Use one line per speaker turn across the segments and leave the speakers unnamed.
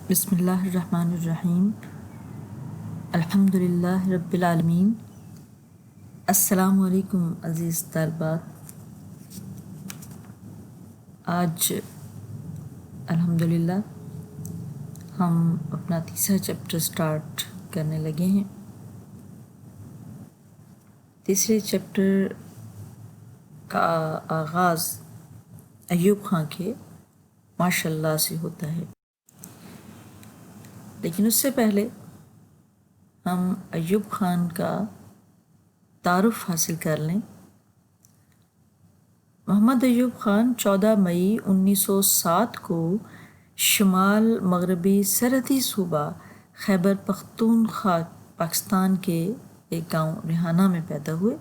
بسم اللہ الرحمن الرحیم، الحمد للہ رب العالمین۔ السلام علیکم عزیز طالبات۔ آج الحمدللہ ہم اپنا تیسرا چیپٹر سٹارٹ کرنے لگے ہیں۔ تیسرے چیپٹر کا آغاز ایوب خان کے ماشاء اللہ سے ہوتا ہے، لیکن اس سے پہلے ہم ایوب خان کا تعارف حاصل کر لیں۔ محمد ایوب خان 14 مئی 1907 کو شمال مغربی سرحدی صوبہ خیبر پختونخوا پاکستان کے ایک گاؤں ریحانہ میں پیدا ہوئے۔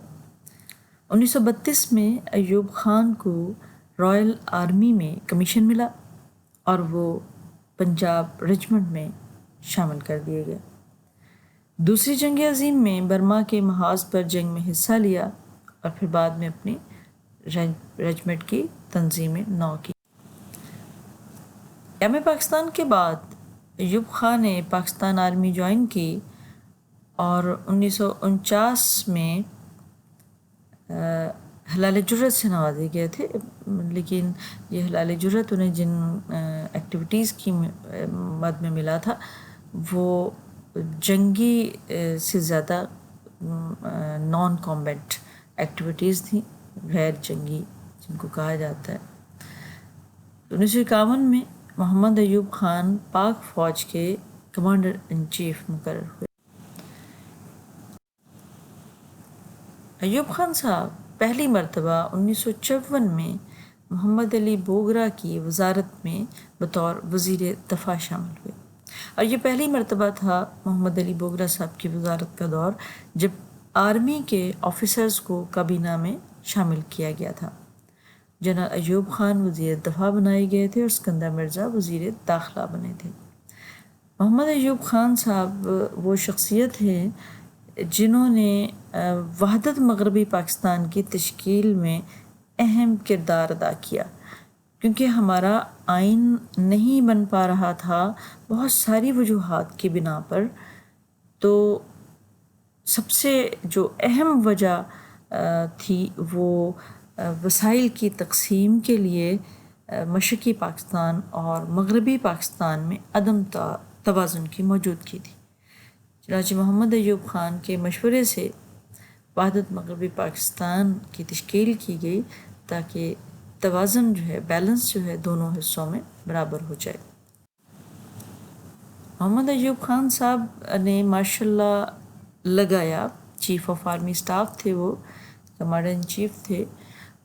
1932 میں ایوب خان کو رائل آرمی میں کمیشن ملا اور وہ پنجاب رجمنٹ میں شامل کر دیا گیا۔ دوسری جنگ عظیم میں برما کے محاذ پر جنگ میں حصہ لیا اور پھر بعد میں اپنی رجمنٹ کی تنظیم نو کی۔ قیام پاکستان کے بعد ایوب خان نے پاکستان آرمی جوائن کی اور 1949 میں ہلال جرت سے نوازے گئے تھے، لیکن یہ ہلال جرت انہیں جن ایکٹیویٹیز کی مد میں ملا تھا وہ جنگی سے زیادہ نان کامبیٹ ایکٹیویٹیز تھیں، غیر جنگی جن کو کہا جاتا ہے۔ 1951 میں محمد ایوب خان پاک فوج کے کمانڈر ان چیف مقرر ہوئے۔ ایوب خان صاحب پہلی مرتبہ 1954 میں محمد علی بوگرا کی وزارت میں بطور وزیر دفاع شامل ہوئے، اور یہ پہلی مرتبہ تھا محمد علی بوگرا صاحب کی وزارت کا دور جب آرمی کے آفیسرز کو کابینہ میں شامل کیا گیا تھا۔ جنرل ایوب خان وزیر دفاع بنائے گئے تھے اور اسکندر مرزا وزیر داخلہ بنے تھے۔ محمد ایوب خان صاحب وہ شخصیت ہیں جنہوں نے وحدت مغربی پاکستان کی تشکیل میں اہم کردار ادا کیا، کیونکہ ہمارا آئین نہیں بن پا رہا تھا بہت ساری وجوہات کی بنا پر۔ تو سب سے جو اہم وجہ تھی وہ وسائل کی تقسیم کے لیے مشرقی پاکستان اور مغربی پاکستان میں عدم توازن کی موجودگی تھی۔ چنانچہ محمد ایوب خان کے مشورے سے وحدت مغربی پاکستان کی تشکیل کی گئی تاکہ توازن جو ہے، بیلنس جو ہے دونوں حصوں میں برابر ہو جائے۔ محمد ایوب خان صاحب نے ماشاء اللہ لگایا، چیف آف آرمی اسٹاف تھے، وہ کمانڈر ان چیف تھے،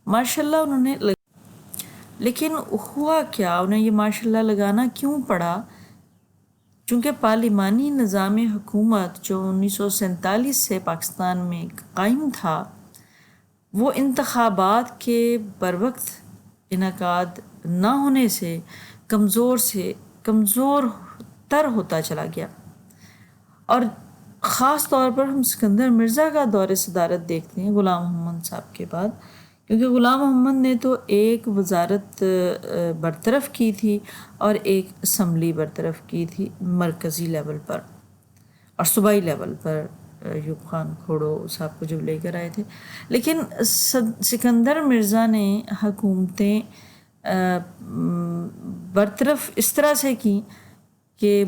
ماشاء اللہ انہوں نے لیکن ہوا کیا، انہیں یہ ماشاء اللہ لگانا کیوں پڑا؟ چونکہ پارلیمانی نظام حکومت جو 1947 سے پاکستان میں قائم تھا، وہ انتخابات کے بروقت انعقاد نہ ہونے سے کمزور تر ہوتا چلا گیا۔ اور خاص طور پر ہم اسکندر مرزا کا دور صدارت دیکھتے ہیں غلام محمد صاحب کے بعد، کیونکہ غلام محمد نے تو ایک وزارت برطرف کی تھی اور ایک اسمبلی برطرف کی تھی مرکزی لیول پر، اور صوبائی لیول پر ایوب خان کھوڑو صاحب کو جب لے کر آئے تھے۔ لیکن سکندر مرزا نے حکومتیں برطرف اس طرح سے کی کہ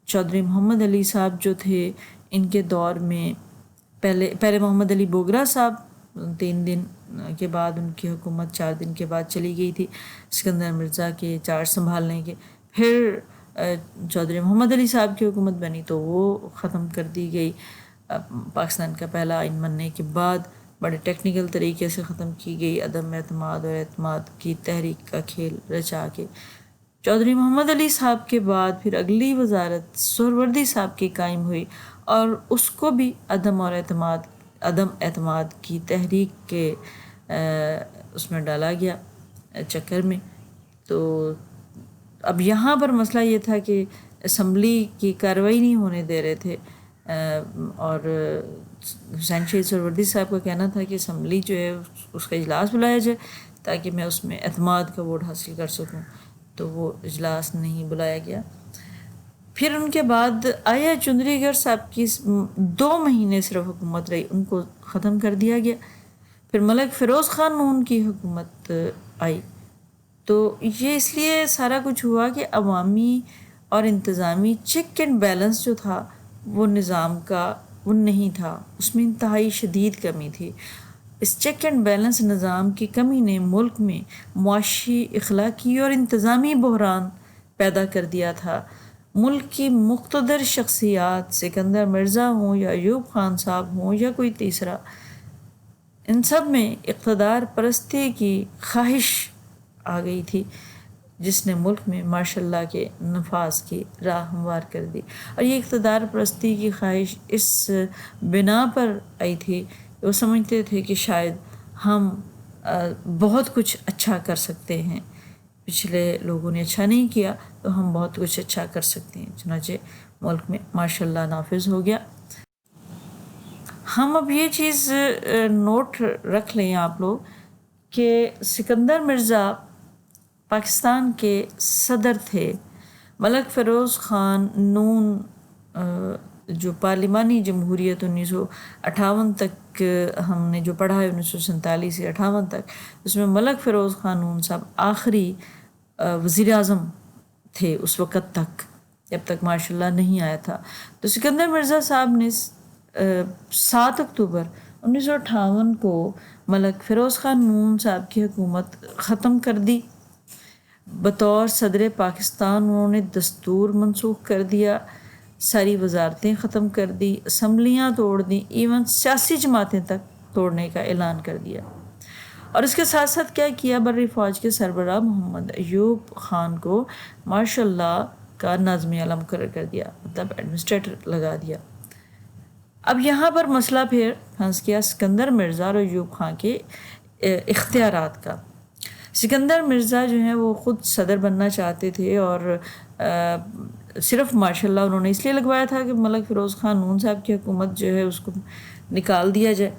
چودھری محمد علی صاحب جو تھے ان کے دور میں پہلے محمد علی بوگرا صاحب 3 دن کے بعد ان کی حکومت 4 دن کے بعد چلی گئی تھی سکندر مرزا کے چارج سنبھالنے کے، پھر چودھری محمد علی صاحب کی حکومت بنی تو وہ ختم کر دی گئی پاکستان کا پہلا آئین بننے کے بعد، بڑے ٹیکنیکل طریقے سے ختم کی گئی، عدم اعتماد اور اعتماد کی تحریک کا کھیل رچا کے۔ چودھری محمد علی صاحب کے بعد پھر اگلی وزارت سہروردی صاحب کی قائم ہوئی اور اس کو بھی عدم اعتماد کی تحریک کے اس میں ڈالا گیا چکر میں۔ تو اب یہاں پر مسئلہ یہ تھا کہ اسمبلی کی کارروائی نہیں ہونے دے رہے تھے، اور حسین شہید سہروردی صاحب کا کہنا تھا کہ اسمبلی جو ہے اس کا اجلاس بلایا جائے تاکہ میں اس میں اعتماد کا ووٹ حاصل کر سکوں۔ تو وہ اجلاس نہیں بلایا گیا۔ پھر ان کے بعد آیا چندری گڑھ صاحب کی 2 مہینے صرف حکومت رہی، ان کو ختم کر دیا گیا۔ پھر ملک فیروز خان نون کی حکومت آئی۔ تو یہ اس لیے سارا کچھ ہوا کہ عوامی اور انتظامی چیک اینڈ بیلنس جو تھا وہ نظام کا وہ نہیں تھا، اس میں انتہائی شدید کمی تھی۔ اس چیک اینڈ بیلنس نظام کی کمی نے ملک میں معاشی، اخلاقی اور انتظامی بحران پیدا کر دیا تھا۔ ملک کی مقتدر شخصیات، سکندر مرزا ہوں یا ایوب خان صاحب ہوں یا کوئی تیسرا، ان سب میں اقتدار پرستی کی خواہش آ گئی تھی، جس نے ملک میں ماشاء اللہ کے نفاذ کی راہ ہموار کر دی۔ اور یہ اقتدار پرستی کی خواہش اس بنا پر آئی تھی، وہ سمجھتے تھے کہ شاید ہم بہت کچھ اچھا کر سکتے ہیں، پچھلے لوگوں نے اچھا نہیں کیا تو ہم بہت کچھ اچھا کر سکتے ہیں، چنانچہ ملک میں ماشاء اللہ نافذ ہو گیا۔ ہم اب یہ چیز نوٹ رکھ لیں آپ لوگ کہ سکندر مرزا پاکستان کے صدر تھے، ملک فیروز خان نون جو پارلیمانی جمہوریت 1958 تک ہم نے جو پڑھا ہے، 1947 سے 58 تک، اس میں ملک فیروز خان نون صاحب آخری وزیر اعظم تھے اس وقت تک، جب تک ماشاء اللہ نہیں آیا تھا۔ تو سکندر مرزا صاحب نے 7 اکتوبر 1958 کو ملک فیروز خان نون صاحب کی حکومت ختم کر دی۔ بطور صدر پاکستان انہوں نے دستور منسوخ کر دیا، ساری وزارتیں ختم کر دی، اسمبلیاں توڑ دیں، ایون سیاسی جماعتیں تک توڑنے کا اعلان کر دیا۔ اور اس کے ساتھ ساتھ کیا کیا، بری فوج کے سربراہ محمد ایوب خان کو ماشاء اللہ کا ناظم اعلیٰ مقرر کر دیا، مطلب ایڈمنسٹریٹر لگا دیا۔ اب یہاں پر مسئلہ پھر پھنس گیا سکندر مرزا اور ایوب خان کے اختیارات کا۔ سکندر مرزا جو ہیں وہ خود صدر بننا چاہتے تھے، اور صرف ماشاء اللہ انہوں نے اس لیے لگوایا تھا کہ ملک فیروز خان نون صاحب کی حکومت جو ہے اس کو نکال دیا جائے،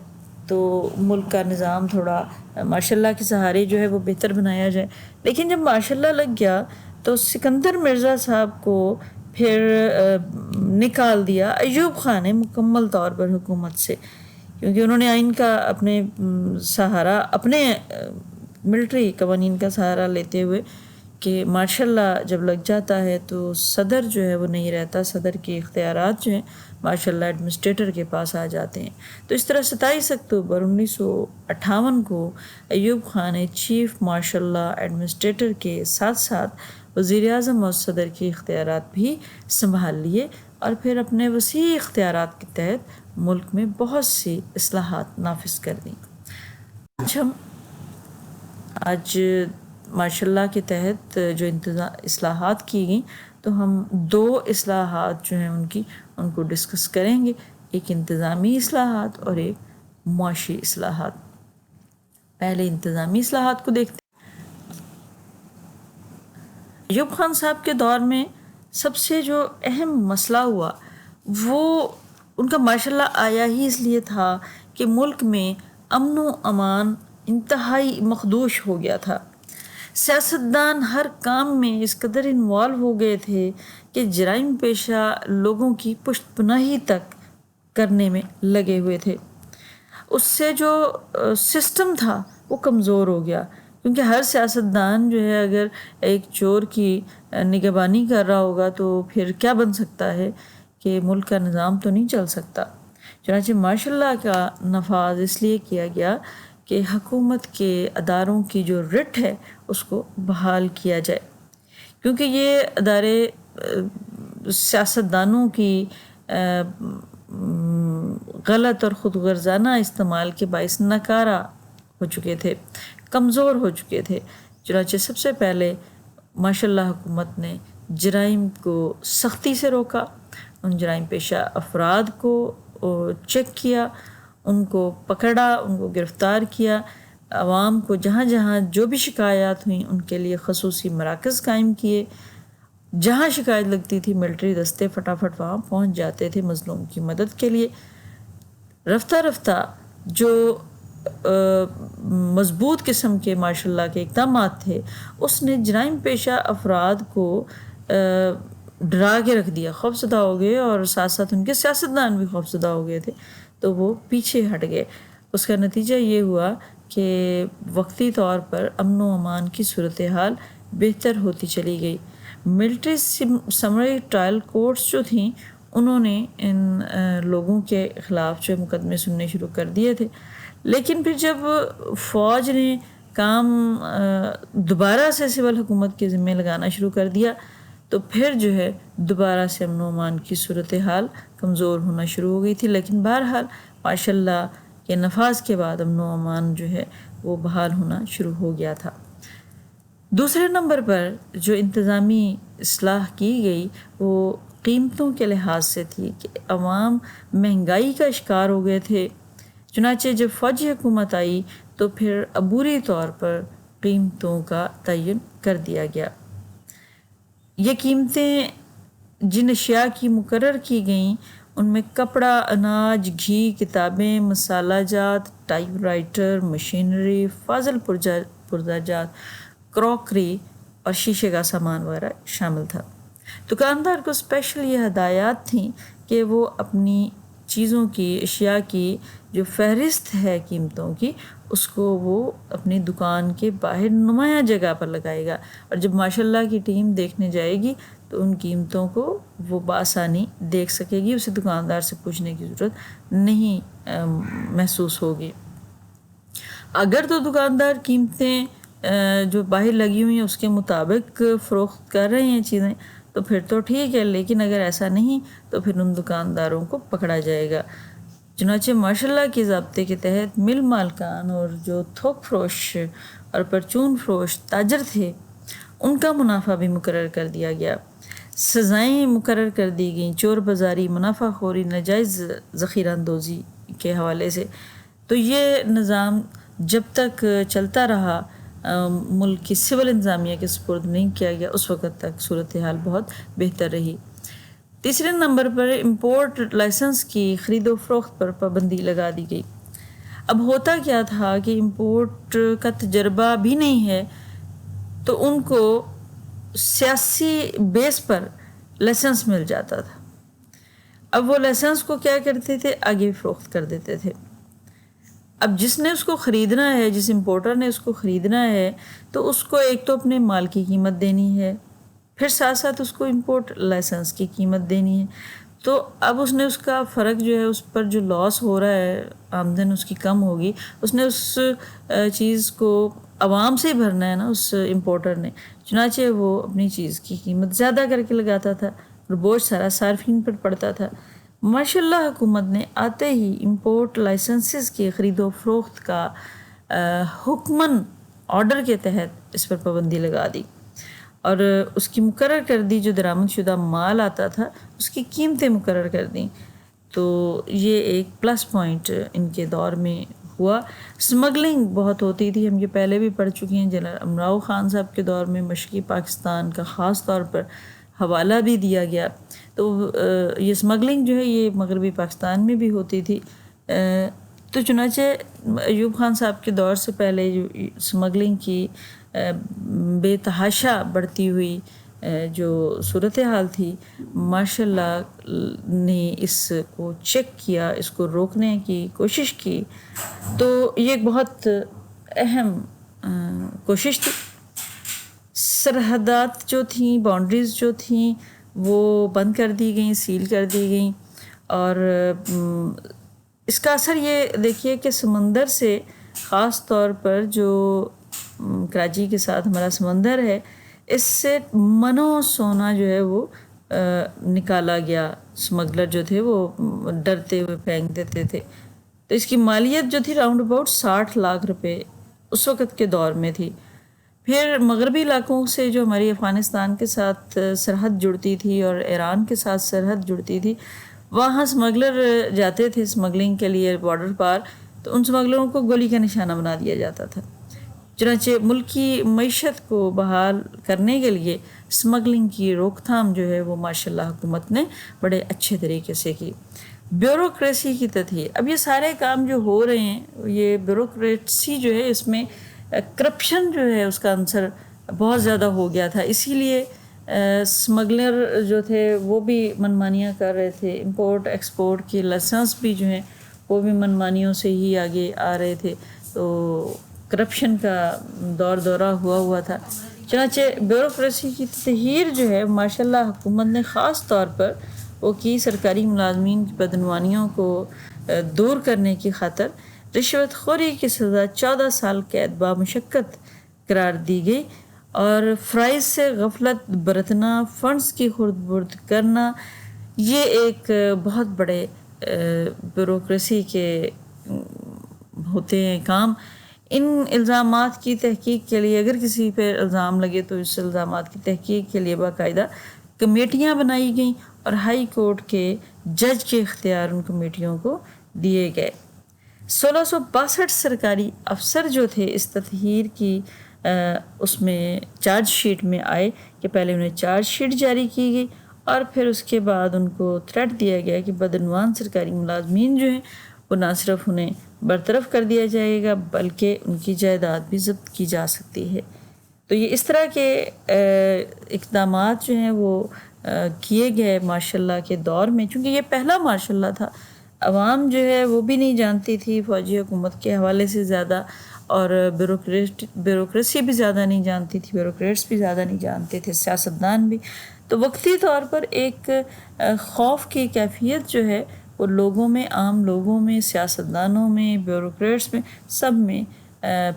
تو ملک کا نظام تھوڑا ماشاء اللہ کے سہارے جو ہے وہ بہتر بنایا جائے۔ لیکن جب ماشاء اللہ لگ گیا تو سکندر مرزا صاحب کو پھر نکال دیا ایوب خان نے مکمل طور پر حکومت سے، کیونکہ انہوں نے آئین کا اپنے سہارا، اپنے ملٹری قوانین کا سہارا لیتے ہوئے کہ ماشاء اللہ جب لگ جاتا ہے تو صدر جو ہے وہ نہیں رہتا، صدر کے اختیارات جو ہیں ماشاء اللہ ایڈمنسٹریٹر کے پاس آ جاتے ہیں۔ تو اس طرح 27 اکتوبر 1958 کو ایوب خان نے چیف ماشاء اللہ ایڈمنسٹریٹر کے ساتھ ساتھ وزیر اعظم اور صدر کے اختیارات بھی سنبھال لیے، اور پھر اپنے وسیع اختیارات کے تحت ملک میں بہت سی اصلاحات نافذ کر دیں۔ آج ماشاء اللہ کے تحت جو اصلاحات کی گئیں، تو ہم 2 اصلاحات جو ہیں ان کو ڈسکس کریں گے، ایک انتظامی اصلاحات اور ایک معاشی اصلاحات۔ پہلے انتظامی اصلاحات کو دیکھتے ہیں۔ ایوب خان صاحب کے دور میں سب سے جو اہم مسئلہ ہوا وہ ان کا ماشاء اللہ آیا ہی اس لیے تھا کہ ملک میں امن و امان انتہائی مخدوش ہو گیا تھا۔ سیاستدان ہر کام میں اس قدر انوالو ہو گئے تھے کہ جرائم پیشہ لوگوں کی پشت پناہی تک کرنے میں لگے ہوئے تھے۔ اس سے جو سسٹم تھا وہ کمزور ہو گیا، کیونکہ ہر سیاستدان جو ہے اگر ایک چور کی نگہبانی کر رہا ہوگا تو پھر کیا بن سکتا ہے کہ ملک کا نظام تو نہیں چل سکتا۔ چنانچہ ماشاء اللہ کا نفاذ اس لیے کیا گیا کہ حکومت کے اداروں کی جو رٹ ہے اس کو بحال کیا جائے، کیونکہ یہ ادارے سیاستدانوں کی غلط اور خود غرضانہ استعمال کے باعث ناکارہ ہو چکے تھے، کمزور ہو چکے تھے۔ چنانچہ سب سے پہلے ماشاء اللہ حکومت نے جرائم کو سختی سے روکا، ان جرائم پیشہ افراد کو چیک کیا، ان کو پکڑا، ان کو گرفتار کیا، عوام کو جہاں جہاں جو بھی شکایات ہوئیں ان کے لیے خصوصی مراکز قائم کیے، جہاں شکایت لگتی تھی ملٹری دستے فٹافٹ وہاں پہنچ جاتے تھے مظلوم کی مدد کے لیے۔ رفتہ رفتہ جو مضبوط قسم کے ماشاء اللہ کے اقدامات تھے، اس نے جرائم پیشہ افراد کو ڈرا کے رکھ دیا، خوفزدہ ہو گئے، اور ساتھ ساتھ ان کے سیاستدان بھی خوفزدہ ہو گئے تھے، تو وہ پیچھے ہٹ گئے۔ اس کا نتیجہ یہ ہوا کہ وقتی طور پر امن و امان کی صورتحال بہتر ہوتی چلی گئی۔ ملٹری سمری ٹرائل کورٹس جو تھیں انہوں نے ان لوگوں کے خلاف جو مقدمے سننے شروع کر دیے تھے، لیکن پھر جب فوج نے کام دوبارہ سے سول حکومت کے ذمے لگانا شروع کر دیا تو پھر جو ہے دوبارہ سے امن و امان کی صورتحال کمزور ہونا شروع ہو گئی تھی، لیکن بہرحال ماشاء اللہ کے نفاذ کے بعد امن و امان جو ہے وہ بحال ہونا شروع ہو گیا تھا۔ دوسرے نمبر پر جو انتظامی اصلاح کی گئی وہ قیمتوں کے لحاظ سے تھی کہ عوام مہنگائی کا شکار ہو گئے تھے، چنانچہ جب فوجی حکومت آئی تو پھر عبوری طور پر قیمتوں کا تعین کر دیا گیا۔ یہ قیمتیں جن اشیاء کی مقرر کی گئیں ان میں کپڑا، اناج، گھی، کتابیں، مسالہ جات، ٹائپ رائٹر، مشینری، فاضل پرزہ جات، کراکری اور شیشے کا سامان وغیرہ شامل تھا۔ دکاندار کو اسپیشل یہ ہدایات تھیں کہ وہ اپنی چیزوں کی، اشیاء کی جو فہرست ہے قیمتوں کی، اس کو وہ اپنی دکان کے باہر نمایاں جگہ پر لگائے گا، اور جب ماشاء اللہ کی ٹیم دیکھنے جائے گی تو ان قیمتوں کو وہ بآسانی دیکھ سکے گی، اسے دکاندار سے پوچھنے کی ضرورت نہیں محسوس ہوگی۔ اگر تو دکاندار قیمتیں جو باہر لگی ہوئی ہیں اس کے مطابق فروخت کر رہے ہیں چیزیں تو پھر تو ٹھیک ہے، لیکن اگر ایسا نہیں تو پھر ان دکانداروں کو پکڑا جائے گا۔ چنانچہ ماشاء اللہ کے ضابطے کے تحت مل مالکان اور جو تھوک فروش اور پرچون فروش تاجر تھے ان کا منافع بھی مقرر کر دیا گیا، سزائیں مقرر کر دی گئیں چور بازاری، منافع خوری، ناجائز ذخیرہ اندوزی کے حوالے سے۔ تو یہ نظام جب تک چلتا رہا، ملک کی سول انتظامیہ کے سپرد نہیں کیا گیا، اس وقت تک صورتحال بہت بہتر رہی۔ تیسرے نمبر پر امپورٹ لائسنس کی خرید و فروخت پر پابندی لگا دی گئی۔ اب ہوتا کیا تھا کہ امپورٹ کا تجربہ بھی نہیں ہے تو ان کو سیاسی بیس پر لائسنس مل جاتا تھا، اب وہ لائسنس کو کیا کرتے تھے، آگے فروخت کر دیتے تھے۔ اب جس نے اس کو خریدنا ہے، جس امپورٹر نے اس کو خریدنا ہے تو اس کو ایک تو اپنے مال کی قیمت دینی ہے، پھر ساتھ ساتھ اس کو امپورٹ لائسنس کی قیمت دینی ہے، تو اب اس نے اس کا فرق جو ہے، اس پر جو لاس ہو رہا ہے، آمدن اس کی کم ہوگی، اس نے اس چیز کو عوام سے ہی بھرنا ہے نا اس امپورٹر نے، چنانچہ وہ اپنی چیز کی قیمت زیادہ کر کے لگاتا تھا اور بوجھ سارا صارفین پر پڑتا تھا۔ ماشاء اللہ حکومت نے آتے ہی امپورٹ لائسنسز کی خرید و فروخت کا حکماً آرڈر کے تحت اس پر پابندی لگا دی اور اس کی مقرر کر دی، جو درآمد شدہ مال آتا تھا اس کی قیمتیں مقرر کر دیں۔ تو یہ ایک پلس پوائنٹ ان کے دور میں ہوا۔ اسمگلنگ بہت ہوتی تھی، ہم یہ پہلے بھی پڑھ چکے ہیں، جنرل امراؤ خان صاحب کے دور میں مشرقی پاکستان کا خاص طور پر حوالہ بھی دیا گیا، تو یہ اسمگلنگ جو ہے یہ مغربی پاکستان میں بھی ہوتی تھی۔ تو چنانچہ ایوب خان صاحب کے دور سے پہلے جو اسمگلنگ کی بے تحاشا بڑھتی ہوئی جو صورتحال تھی، ماشاء اللہ نے اس کو چیک کیا، اس کو روکنے کی کوشش کی، تو یہ ایک بہت اہم کوشش تھی۔ سرحدات جو تھیں، باؤنڈریز جو تھیں وہ بند کر دی گئیں، سیل کر دی گئیں، اور اس کا اثر یہ دیکھیے کہ سمندر سے، خاص طور پر جو کراچی کے ساتھ ہمارا سمندر ہے، اس سے من و سونا جو ہے وہ نکالا گیا۔ اسمگلر جو تھے وہ ڈرتے ہوئے پھینک دیتے تھے، تو اس کی مالیت جو تھی راؤنڈ اباؤٹ 60 لاکھ روپے اس وقت کے دور میں تھی۔ پھر مغربی علاقوں سے جو ہماری افغانستان کے ساتھ سرحد جڑتی تھی اور ایران کے ساتھ سرحد جڑتی تھی، وہاں اسمگلر جاتے تھے اسمگلنگ کے لیے بارڈر پار، تو ان اسمگلروں کو گولی کا نشانہ بنا دیا جاتا تھا۔ چنانچہ ملک کی معیشت کو بحال کرنے کے لیے اسمگلنگ کی روک تھام جو ہے وہ ماشاء اللہ حکومت نے بڑے اچھے طریقے سے کی۔ بیوروکریسی کی تطہیر. اب یہ سارے کام جو ہو رہے ہیں، یہ بیوروکریسی جو ہے اس میں کرپشن جو ہے اس کا عنصر بہت زیادہ ہو گیا تھا. اسی لیے اسمگلر جو تھے وہ بھی منمانیاں کر رہے تھے. امپورٹ ایکسپورٹ کی لائسنس بھی جو ہیں وہ بھی منمانیوں سے ہی آگے آ رہے تھے. تو کرپشن کا دورہ ہوا تھا. چنانچہ بیوروکریسی کی تطہیر جو ہے ماشاء اللہ حکومت نے خاص طور پر وہ کی. سرکاری ملازمین کی بدعنوانیوں کو دور کرنے کی خاطر رشوت خوری کی سزا 14 سال قید بامشقت قرار دی گئی، اور فرائض سے غفلت برتنا، فنڈز کی خرد برد کرنا، یہ ایک بہت بڑے بیوروکریسی کے ہوتے ہیں کام. ان الزامات کی تحقیق کے لیے اگر کسی پہ الزام لگے تو اس الزامات کی تحقیق کے لیے باقاعدہ کمیٹیاں بنائی گئیں، اور ہائی کورٹ کے جج کے اختیار ان کمیٹیوں کو دیے گئے. 1662 سرکاری افسر جو تھے اس تطہیر کی اس میں چارج شیٹ میں آئے کہ پہلے انہیں چارج شیٹ جاری کی گئی، اور پھر اس کے بعد ان کو تھریٹ دیا گیا کہ بدعنوان سرکاری ملازمین جو ہیں وہ نہ صرف انہیں برطرف کر دیا جائے گا بلکہ ان کی جائیداد بھی ضبط کی جا سکتی ہے. تو یہ اس طرح کے اقدامات جو ہیں وہ کیے گئے ماشاء اللہ کے دور میں. چونکہ یہ پہلا ماشاء اللہ تھا، عوام جو ہے وہ بھی نہیں جانتی تھی فوجی حکومت کے حوالے سے زیادہ، اور بیوروکریسی بھی زیادہ نہیں جانتی تھی، بیوروکریٹس بھی زیادہ نہیں جانتے تھے، سیاستدان بھی. تو وقتی طور پر ایک خوف کی کیفیت جو ہے وہ لوگوں میں، عام لوگوں میں، سیاستدانوں میں، بیوروکریٹس میں، سب میں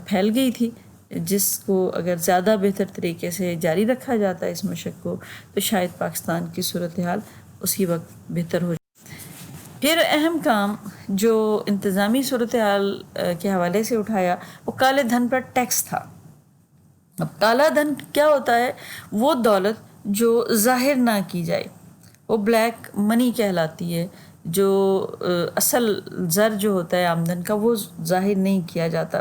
پھیل گئی تھی، جس کو اگر زیادہ بہتر طریقے سے جاری رکھا جاتا ہے اس مشق کو تو شاید پاکستان کی صورتحال اسی وقت بہتر ہو جائے. پھر اہم کام جو انتظامی صورتحال کے حوالے سے اٹھایا وہ کالے دھن پر ٹیکس تھا. اب کالا دھن کیا ہوتا ہے؟ وہ دولت جو ظاہر نہ کی جائے، وہ بلیک منی کہلاتی ہے. جو اصل زر جو ہوتا ہے آمدن کا وہ ظاہر نہیں کیا جاتا.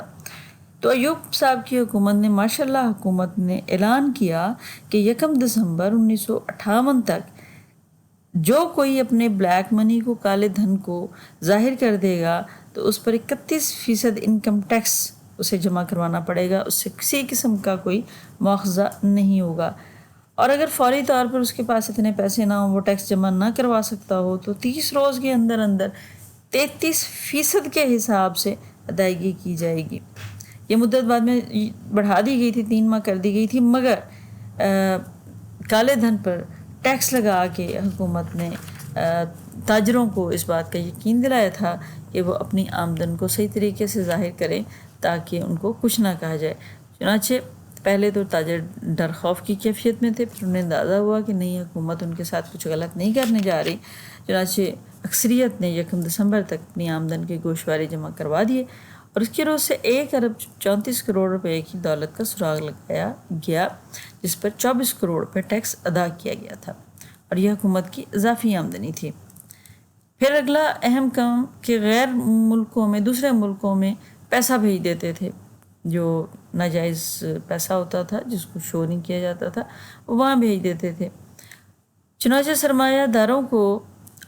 تو ایوب صاحب کی حکومت نے ماشاء اللہ حکومت نے اعلان کیا کہ 1 دسمبر 1958 تک جو کوئی اپنے بلیک منی کو، کالے دھن کو ظاہر کر دے گا تو اس پر 31% انکم ٹیکس اسے جمع کروانا پڑے گا. اس سے کسی قسم کا کوئی مواخذہ نہیں ہوگا، اور اگر فوری طور پر اس کے پاس اتنے پیسے نہ ہوں، وہ ٹیکس جمع نہ کروا سکتا ہو، تو 30 روز کے اندر 33% کے حساب سے ادائیگی کی جائے گی. یہ مدت بعد میں بڑھا دی گئی تھی، 3 ماہ کر دی گئی تھی، مگر کالے دھن پر ٹیکس لگا کے حکومت نے تاجروں کو اس بات کا یقین دلایا تھا کہ وہ اپنی آمدن کو صحیح طریقے سے ظاہر کریں تاکہ ان کو کچھ نہ کہا جائے. چنانچہ پہلے تو تاجر ڈر خوف کی کیفیت میں تھے، پھر انہیں اندازہ ہوا کہ نہیں، حکومت ان کے ساتھ کچھ غلط نہیں کرنے جا رہی. چنانچہ اکثریت نے 1 دسمبر تک اپنی آمدن کے گوشوارے جمع کروا دیے، اور اس کی روز سے 1 ارب 34 کروڑ روپے کی دولت کا سراغ لگایا گیا، جس پر 24 کروڑ روپے ٹیکس ادا کیا گیا تھا، اور یہ حکومت کی اضافی آمدنی تھی. پھر اگلا اہم کام کہ غیر ملکوں میں، دوسرے ملکوں میں پیسہ بھیج دیتے تھے. جو ناجائز پیسہ ہوتا تھا جس کو شو نہیں کیا جاتا تھا وہ وہاں بھیج دیتے تھے. چنانچہ سرمایہ داروں کو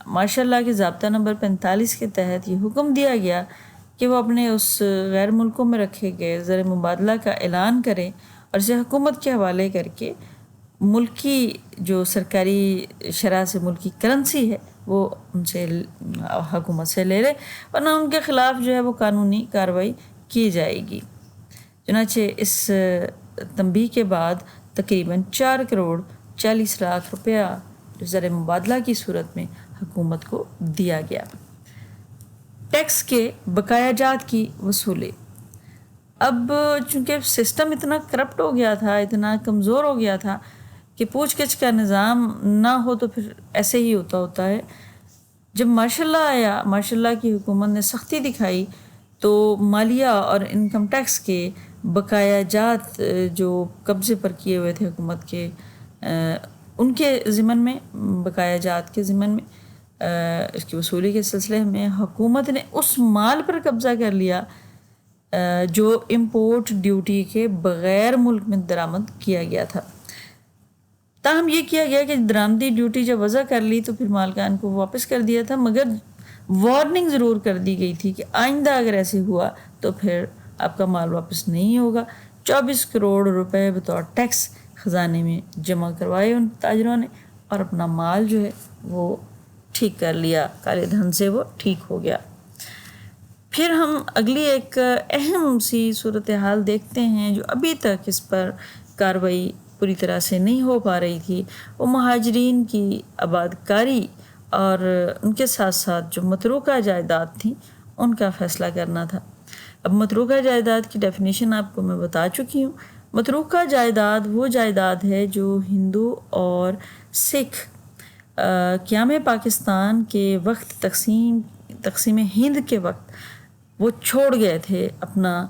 ماشاء اللہ کے ضابطہ نمبر 45 کے تحت یہ حکم دیا گیا کہ وہ اپنے اس غیر ملکوں میں رکھے گئے زر مبادلہ کا اعلان کریں اور اسے حکومت کے حوالے کر کے ملکی جو سرکاری شرح سے ملکی کرنسی ہے وہ ان سے حکومت سے لے لے، ورنہ ان کے خلاف جو ہے وہ قانونی کارروائی کی جائے گی. چنانچہ اس تنبیہ کے بعد تقریباً 4 کروڑ 40 لاکھ روپیہ جو زر مبادلہ کی صورت میں حکومت کو دیا گیا. ٹیکس کے بقایا جات کی وصولی. اب چونکہ سسٹم اتنا کرپٹ ہو گیا تھا، اتنا کمزور ہو گیا تھا کہ پوچھ گچھ کا نظام نہ ہو تو پھر ایسے ہی ہوتا ہے. جب ماشاء اللہ آیا، ماشاء اللہ کی حکومت نے سختی دکھائی، تو مالیہ اور انکم ٹیکس کے بقایا جات جو قبضے پر کیے ہوئے تھے حکومت کے، ان کے ضمن میں، بقایا جات کے ضمن میں اس کی وصولی کے سلسلے میں حکومت نے اس مال پر قبضہ کر لیا جو امپورٹ ڈیوٹی کے بغیر ملک میں درآمد کیا گیا تھا. تاہم یہ کیا گیا کہ درآمدی ڈیوٹی جب وضع کر لی تو پھر مالکان کو واپس کر دیا تھا، مگر وارننگ ضرور کر دی گئی تھی کہ آئندہ اگر ایسے ہوا تو پھر آپ کا مال واپس نہیں ہوگا۔ 24 کروڑ روپے بطور ٹیکس خزانے میں جمع کروائے ان تاجروں نے اور اپنا مال جو ہے وہ ٹھیک کر لیا، کالے دھن سے وہ ٹھیک ہو گیا۔ پھر ہم اگلی ایک اہم سی صورتحال دیکھتے ہیں جو ابھی تک اس پر کارروائی پوری طرح سے نہیں ہو پا رہی تھی، وہ مہاجرین کی آباد کاری اور ان کے ساتھ ساتھ جو متروکہ جائیداد تھیں ان کا فیصلہ کرنا تھا۔ اب متروکہ جائیداد کی ڈیفینیشن آپ کو میں بتا چکی ہوں۔ متروکہ جائیداد وہ جائیداد ہے جو ہندو اور سکھ قیام پاکستان کے وقت تقسیم ہند کے وقت وہ چھوڑ گئے تھے، اپنا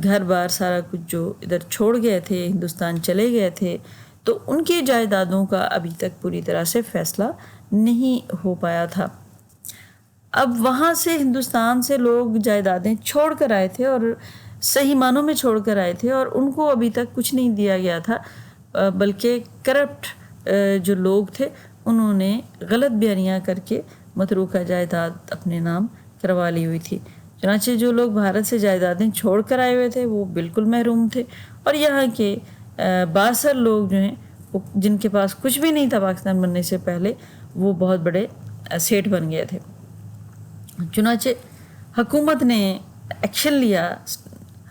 گھر بار سارا کچھ جو ادھر چھوڑ گئے تھے، ہندوستان چلے گئے تھے، تو ان کی جائیدادوں کا ابھی تک پوری طرح سے فیصلہ نہیں ہو پایا تھا۔ اب وہاں سے ہندوستان سے لوگ جائیدادیں چھوڑ کر آئے تھے اور صحیح معنوں میں چھوڑ کر آئے تھے اور ان کو ابھی تک کچھ نہیں دیا گیا تھا، بلکہ کرپٹ جو لوگ تھے انہوں نے غلط بیانیاں کر کے متروکہ جائیداد اپنے نام کروا لی ہوئی تھی۔ چنانچہ جو لوگ بھارت سے جائیدادیں چھوڑ کر آئے ہوئے تھے وہ بالکل محروم تھے، اور یہاں کے بااثر لوگ جو ہیں جن کے پاس کچھ بھی نہیں تھا پاکستان بننے سے پہلے، وہ بہت بڑے سیٹھ بن گئے تھے۔ چنانچہ حکومت نے ایکشن لیا،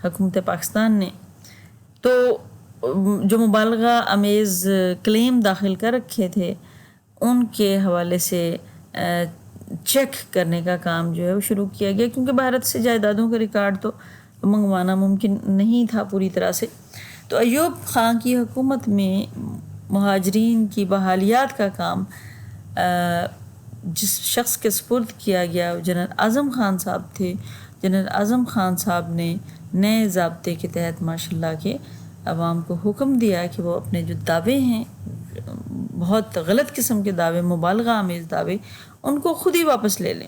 حکومت پاکستان نے، تو جو مبالغہ آمیز کلیم داخل کر رکھے تھے ان کے حوالے سے چیک کرنے کا کام جو ہے وہ شروع کیا گیا، کیونکہ بھارت سے جائیدادوں کا ریکارڈ تو منگوانا ممکن نہیں تھا پوری طرح سے۔ تو ایوب خان کی حکومت میں مہاجرین کی بحالیات کا کام جس شخص کے سپرد کیا گیا وہ جنرل اعظم خان صاحب تھے۔ جنرل اعظم خان صاحب نے نئے ضابطے کے تحت ماشاء اللہ کے عوام کو حکم دیا کہ وہ اپنے جو دعوے ہیں، بہت غلط قسم کے دعوے، مبالغہ آمیز دعوے، ان کو خود ہی واپس لے لیں،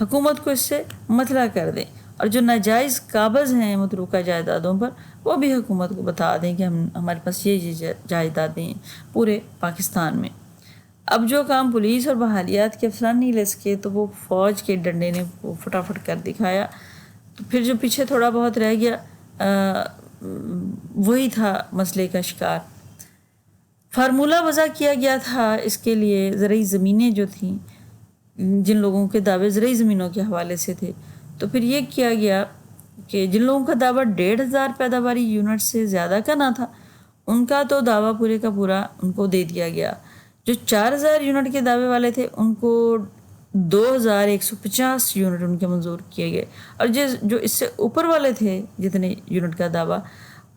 حکومت کو اس سے مطلع کر دیں، اور جو ناجائز قابض ہیں متروکہ جائیدادوں پر وہ بھی حکومت کو بتا دیں کہ ہمارے پاس یہ جائیدادیں ہیں پورے پاکستان میں۔ اب جو کام پولیس اور بحالیات کے افسران نہیں لے سکے تو وہ فوج کے ڈنڈے نے وہ فٹافٹ کر دکھایا۔ تو پھر جو پیچھے تھوڑا بہت رہ گیا وہی تھا مسئلے کا شکار۔ فارمولہ وضع کیا گیا تھا اس کے لیے، زرعی زمینیں جو تھیں، جن لوگوں کے دعوے زرعی زمینوں کے حوالے سے تھے، تو پھر یہ کیا گیا کہ جن لوگوں کا دعویٰ 1500 پیداواری یونٹ سے زیادہ کا نہ تھا ان کا تو دعویٰ پورے کا پورا ان کو دے دیا گیا۔ جو 4000 یونٹ کے دعوے والے تھے ان کو 2150 یونٹ ان کے منظور کیے گئے، اور جو اس سے اوپر والے تھے جتنے یونٹ کا دعویٰ،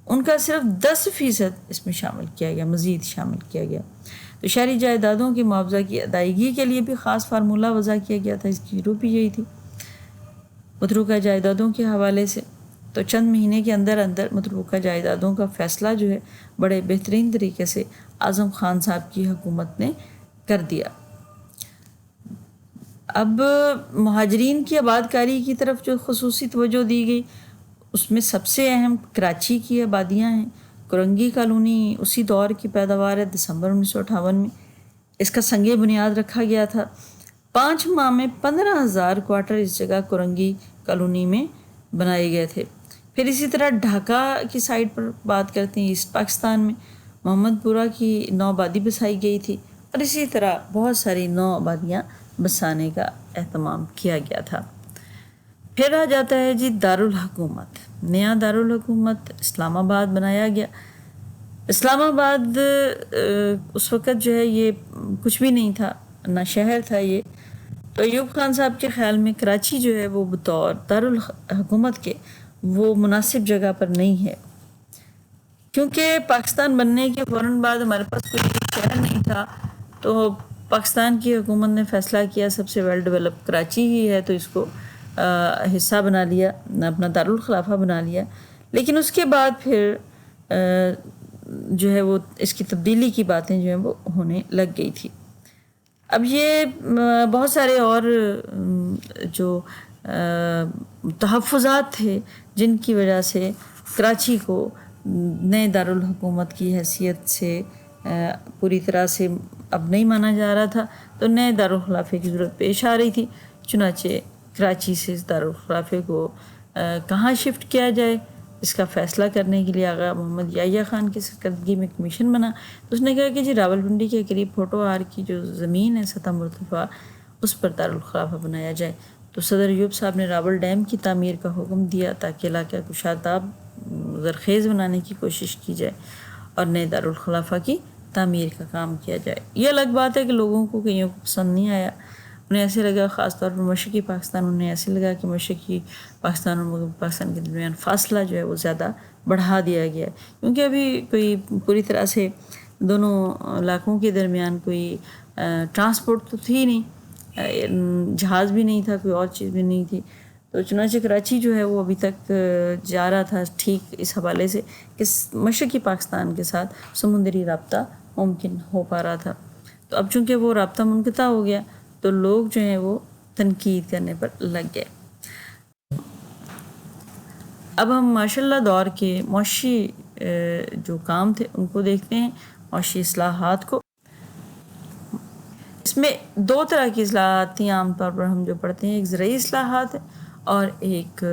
ان کا صرف 10% اس میں شامل کیا گیا، مزید شامل کیا گیا۔ تو شہری جائیدادوں کی معاوضہ کی ادائیگی کے لیے بھی خاص فارمولہ وضع کیا گیا تھا، اس کی شروع بھی یہی تھی متروکہ جائیدادوں کے حوالے سے۔ تو چند مہینے کے اندر متروکہ جائیدادوں کا فیصلہ جو ہے بڑے بہترین طریقے سے اعظم خان صاحب کی حکومت نے کر دیا۔ اب مہاجرین کی آباد کاری کی طرف جو خصوصی توجہ دی گئی اس میں سب سے اہم کراچی کی آبادیاں ہیں۔ کرنگی کالونی اسی دور کی پیداوار ہے، دسمبر 1958 میں اس کا سنگ بنیاد رکھا گیا تھا۔ 5 ماہ میں 15,000 کوارٹر اس جگہ کرنگی کالونی میں بنائے گئے تھے۔ پھر اسی طرح ڈھاکہ کی سائڈ پر بات کرتے ہیں، ایسٹ پاکستان میں محمد پورہ کی 9 آبادی بسائی گئی تھی، اور اسی طرح بہت ساری 9 آبادیاں بسانے کا اہتمام کیا گیا تھا۔ پھر آ جاتا ہے جی دارالحکومت۔ نیا دارالحکومت اسلام آباد بنایا گیا۔ اسلام آباد اس وقت جو ہے یہ کچھ بھی نہیں تھا، نہ شہر تھا یہ۔ تو ایوب خان صاحب کے خیال میں کراچی جو ہے وہ بطور دارالحکومت کے وہ مناسب جگہ پر نہیں ہے، کیونکہ پاکستان بننے کے فوراً بعد ہمارے پاس کوئی شہر نہیں تھا، تو پاکستان کی حکومت نے فیصلہ کیا سب سے ویل ڈیولپ کراچی ہی ہے، تو اس کو حصہ بنا لیا، اپنا دارالخلافہ بنا لیا۔ لیکن اس کے بعد پھر جو ہے وہ اس کی تبدیلی کی باتیں جو ہیں وہ ہونے لگ گئی تھی۔ اب یہ بہت سارے اور جو تحفظات تھے جن کی وجہ سے کراچی کو نئے دارالحکومت کی حیثیت سے پوری طرح سے اب نہیں مانا جا رہا تھا، تو نئے دارالخلافے کی ضرورت پیش آ رہی تھی، چنانچہ کراچی سے اس دارالخلافے کو کہاں شفٹ کیا جائے اس کا فیصلہ کرنے کے لیے آغا محمد یحییٰ خان کی سرکردگی میں کمیشن بنا۔ تو اس نے کہا کہ جی راولپنڈی کے قریب پھوٹو آر کی جو زمین ہے سطح مرتفع اس پر دارالخلافہ بنایا جائے۔ تو صدر ایوب صاحب نے راول ڈیم کی تعمیر کا حکم دیا تاکہ علاقہ کو شاداب زرخیز بنانے کی کوشش کی جائے اور نئے دارالخلافہ کی تعمیر کا کام کیا جائے۔ یہ الگ بات ہے کہ لوگوں کو کئیوں کو پسند نہیں آیا، انہیں ایسے لگا، خاص طور پر مشرقی پاکستان، انہیں ایسے لگا کہ مشرقی پاکستان اور مغربی پاکستان کے درمیان فاصلہ جو ہے وہ زیادہ بڑھا دیا گیا ہے، کیونکہ ابھی کوئی پوری طرح سے دونوں علاقوں کے درمیان کوئی ٹرانسپورٹ تو تھی نہیں، جہاز بھی نہیں تھا، کوئی اور چیز بھی نہیں تھی۔ تو چنانچہ کراچی جو ہے وہ ابھی تک جا رہا تھا ٹھیک اس حوالے سے کہ مشرقی پاکستان کے ساتھ سمندری رابطہ ممکن ہو پا رہا تھا۔ تو اب چونکہ وہ رابطہ منقطع ہو گیا تو لوگ جو ہیں وہ تنقید کرنے پر لگ گئے۔ اب ہم ماشاء اللہ دور کے معاشی جو کام تھے ان کو دیکھتے ہیں، معاشی اصلاحات کو۔ اس میں دو طرح کی اصلاحات تھیں عام طور پر ہم جو پڑھتے ہیں، ایک زرعی اصلاحات ہے اور ایک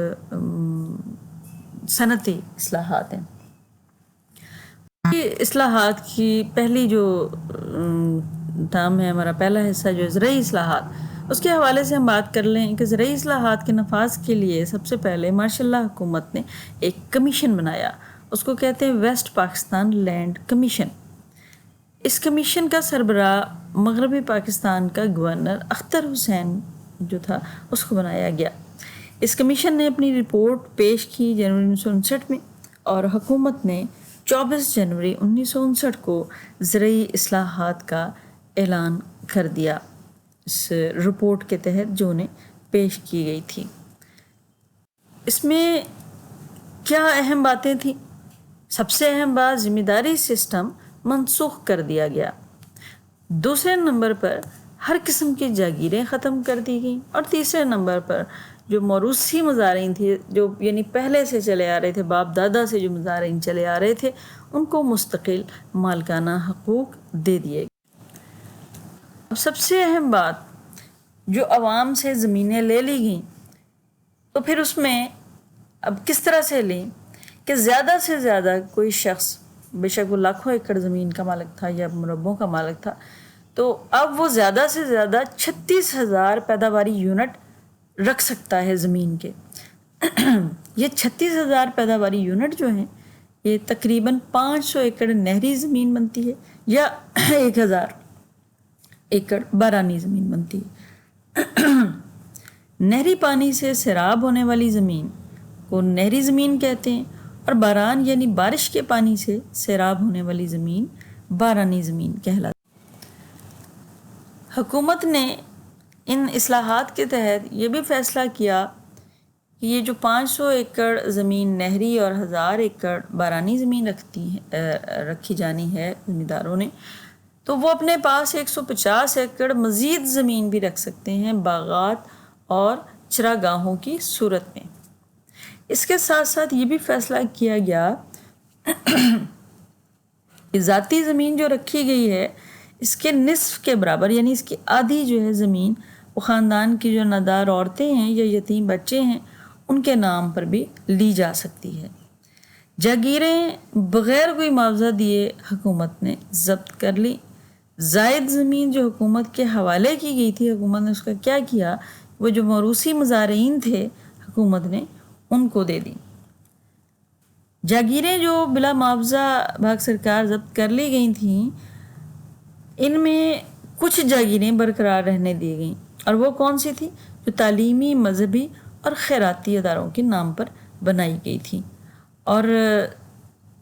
صنعتی اصلاحات ہیں۔ اصلاحات کی پہلی جو ٹرم ہے، ہمارا پہلا حصہ جو زرعی اصلاحات، اس کے حوالے سے ہم بات کر لیں کہ زرعی اصلاحات کے نفاذ کے لیے سب سے پہلے ماشاء اللہ حکومت نے ایک کمیشن بنایا، اس کو کہتے ہیں ویسٹ پاکستان لینڈ کمیشن۔ اس کمیشن کا سربراہ مغربی پاکستان کا گورنر اختر حسین جو تھا اس کو بنایا گیا۔ اس کمیشن نے اپنی رپورٹ پیش کی جنوری 1959 میں، اور حکومت نے 24 جنوری 1959 کو زرعی اصلاحات کا اعلان کر دیا اس رپورٹ کے تحت جو انہیں پیش کی گئی تھی۔ اس میں کیا اہم باتیں تھیں؟ سب سے اہم بات، ذمہ داری سسٹم منسوخ کر دیا گیا۔ دوسرے نمبر پر ہر قسم کی جاگیریں ختم کر دی گئیں، اور تیسرے نمبر پر جو موروثی مزارعین تھے، جو یعنی پہلے سے چلے آ رہے تھے، باپ دادا سے جو مزارعین چلے آ رہے تھے، ان کو مستقل مالکانہ حقوق دے دیے گئے۔ اب سب سے اہم بات، جو عوام سے زمینیں لے لی گئیں تو پھر اس میں اب کس طرح سے لیں کہ زیادہ سے زیادہ کوئی شخص، بے شک وہ لاکھوں ایکڑ زمین کا مالک تھا یا مربوں کا مالک تھا، تو اب وہ زیادہ سے زیادہ 36,000 پیداواری یونٹ رکھ سکتا ہے زمین کے۔ یہ 36,000 پیداواری یونٹ جو ہیں یہ تقریباً 500 ایکڑ نہری زمین بنتی ہے یا 1,000 ایکڑ بارانی زمین بنتی ہے۔ نہری پانی سے سیراب ہونے والی زمین کو نہری زمین کہتے ہیں، اور باران یعنی بارش کے پانی سے سیراب ہونے والی زمین بارانی زمین کہلاتی ہے۔ حکومت نے ان اصلاحات کے تحت یہ بھی فیصلہ کیا کہ یہ جو 500 ایکڑ زمین نہری اور 1,000 ایکڑ بارانی زمین رکھی جانی ہے زمینداروں نے، تو وہ اپنے پاس 150 ایکڑ مزید زمین بھی رکھ سکتے ہیں باغات اور چراگاہوں کی صورت میں۔ اس کے ساتھ ساتھ یہ بھی فیصلہ کیا گیا کہ ذاتی زمین جو رکھی گئی ہے اس کے نصف کے برابر، یعنی اس کی آدھی جو ہے زمین، وہ خاندان کی جو نادار عورتیں ہیں یا یتیم بچے ہیں ان کے نام پر بھی لی جا سکتی ہے۔ جاگیریں بغیر کوئی معاوضہ دیے حکومت نے ضبط کر لی۔ زائد زمین جو حکومت کے حوالے کی گئی تھی، حکومت نے اس کا کیا کیا، وہ جو موروثی مزارعین تھے حکومت نے ان کو دے دی۔ جاگیریں جو بلا معاوضہ بھاگ سرکار ضبط کر لی گئی تھیں، ان میں کچھ جاگیریں برقرار رہنے دی گئیں، اور وہ کون سی تھی؟ جو تعلیمی، مذہبی اور خیراتی اداروں کے نام پر بنائی گئی تھی۔ اور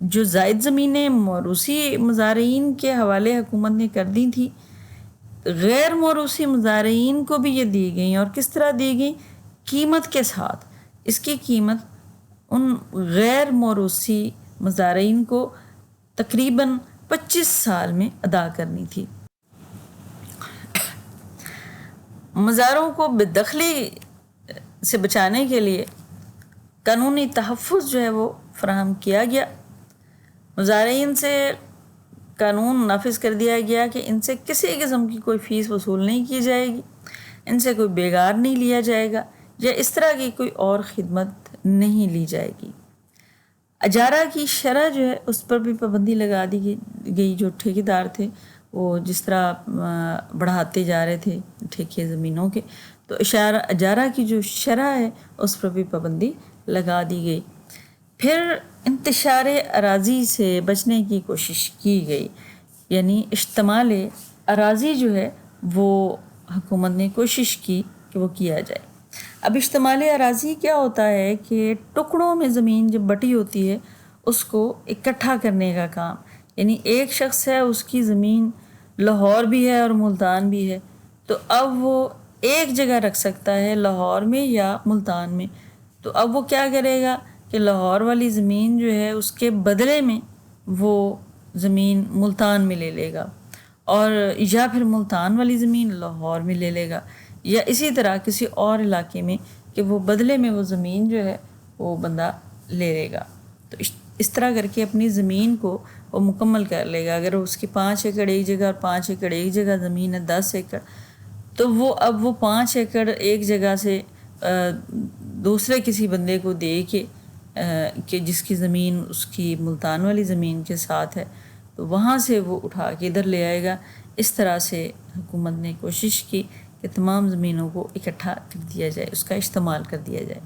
جو زائد زمینیں موروثی مزارعین کے حوالے حکومت نے کر دی تھی، غیر موروثی مزارعین کو بھی یہ دی گئیں، اور کس طرح دی گئیں؟ قیمت کے ساتھ۔ اس کی قیمت ان غیر موروثی مزارعین کو تقریباً 25 سال میں ادا کرنی تھی۔ مزاروں کو بے دخلی سے بچانے کے لیے قانونی تحفظ جو ہے وہ فراہم کیا گیا۔ مزارعین سے قانون نافذ کر دیا گیا کہ ان سے کسی قسم کی کوئی فیس وصول نہیں کی جائے گی، ان سے کوئی بیگار نہیں لیا جائے گا یا اس طرح کی کوئی اور خدمت نہیں لی جائے گی۔ اجارہ کی شرح جو ہے اس پر بھی پابندی لگا دی گئی۔ جو ٹھیکیدار تھے وہ جس طرح بڑھاتے جا رہے تھے ٹھیکے زمینوں کے، تو اجارہ کی جو شرح ہے اس پر بھی پابندی لگا دی گئی۔ پھر انتشار اراضی سے بچنے کی کوشش کی گئی، یعنی اشتمال اراضی جو ہے وہ حکومت نے کوشش کی کہ وہ کیا جائے۔ اب اشتمال اراضی کیا ہوتا ہے کہ ٹکڑوں میں زمین جب بٹی ہوتی ہے اس کو اکٹھا کرنے کا کام، یعنی ایک شخص ہے اس کی زمین لاہور بھی ہے اور ملتان بھی ہے، تو اب وہ ایک جگہ رکھ سکتا ہے لاہور میں یا ملتان میں، تو اب وہ کیا کرے گا کہ لاہور والی زمین جو ہے اس کے بدلے میں وہ زمین ملتان میں لے لے گا، اور یا پھر ملتان والی زمین لاہور میں لے لے گا، یا اسی طرح کسی اور علاقے میں کہ وہ بدلے میں وہ زمین جو ہے وہ بندہ لے لے گا۔ تو اس طرح کر کے اپنی زمین کو وہ مکمل کر لے گا۔ اگر اس کی 5 ایکڑ ایک جگہ اور 5 ایکڑ ایک جگہ زمین ہے 10 ایکڑ، تو وہ اب وہ 5 ایکڑ ایک جگہ سے دوسرے کسی بندے کو دے کے کہ جس کی زمین اس کی ملتان والی زمین کے ساتھ ہے، تو وہاں سے وہ اٹھا کے ادھر لے آئے گا۔ اس طرح سے حکومت نے کوشش کی کہ تمام زمینوں کو اکٹھا کر دیا جائے، اس کا استعمال کر دیا جائے۔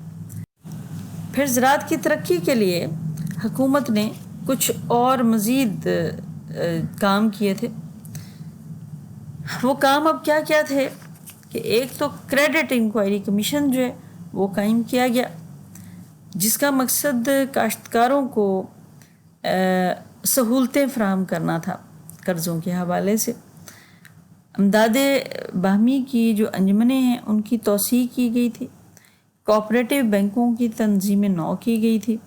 پھر زراعت کی ترقی کے لیے حکومت نے کچھ اور مزید کام کیے تھے۔ وہ کام اب کیا کیا تھے کہ ایک تو کریڈٹ انکوائری کمیشن جو ہے وہ قائم کیا گیا، جس کا مقصد کاشتکاروں کو سہولتیں فراہم کرنا تھا قرضوں کے حوالے سے۔ امداد باہمی کی جو انجمنیں ہیں ان کی توسیع کی گئی تھی، کوآپریٹو بینکوں کی تنظیم نو کی گئی تھی،